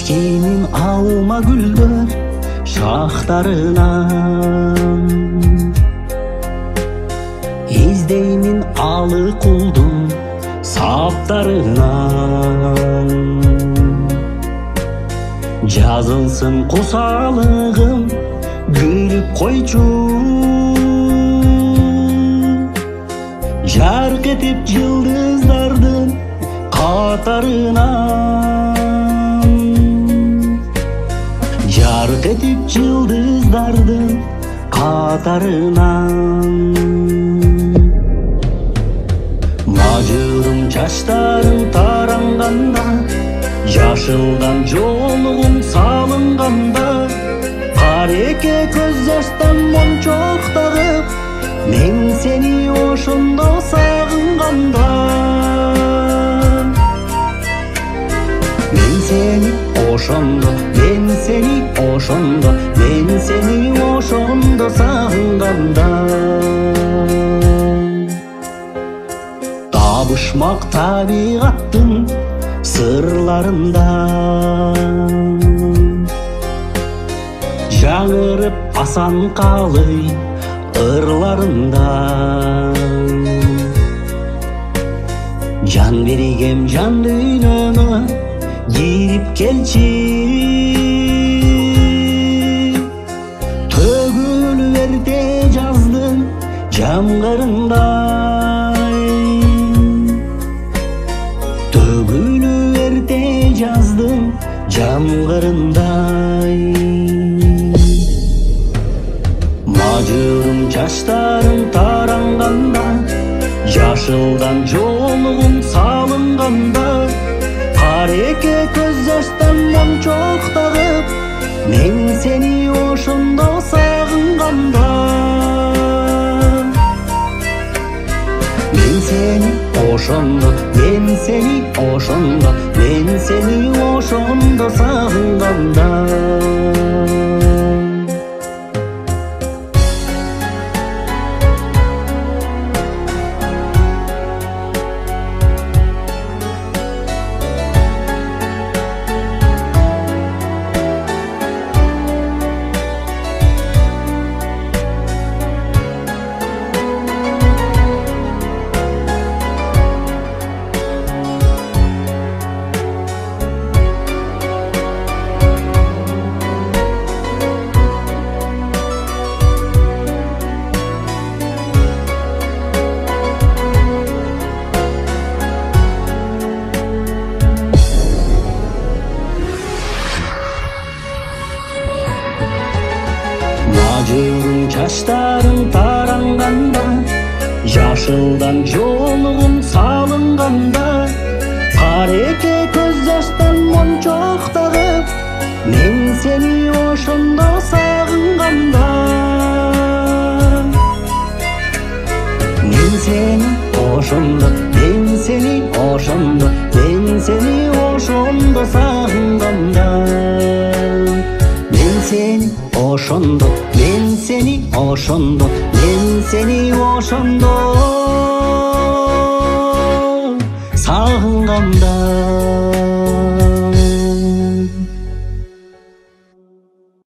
Ичкеймин алма гүлдөр шахтарынан, издеймин алы кулдун саптарынан. Жазылсын кусалыгым күлүп койчу, жарк этип жылдыздардын катарынан. Жарк этип жылдыздардын катарынан. Мажырым чачтарым таранганда, жашылдан жолугум салынганда, кареке көз жаштан мончоктагып, мен сени ошондо сагынганда. Мен сени ошондо, мен сени ошондо, мен сени ошондо сагынганда. Табышмак табигаттын сырларында, жаңырып асан калый ырларында. Жан беригем жан дүйнөмө кирип келчи, төгүлүп эрте жаздын жамгырындай. Төгүлүп эрте жаздын жамгырындай. Мажырым чачтарым таранганда, жашылдан жолугум салынганда, кареке көз жаштан мончоктагып, мен сени ошондо сагынганда. Мен сени ошондо, мен сени ошондо, мен сени ошондо сагынганда. Мажырым чачтарым таранганда, жашылдан жолугум салынганда, кареке көз жаштан мончоктагып, мен сени ошондо сагынганда. Мен сени ошондо, мен сени ошондо, мен сени ошондо сагынганда. Мен сени ошондо, мен сени ошондо, мен сени ошондо сагынганда.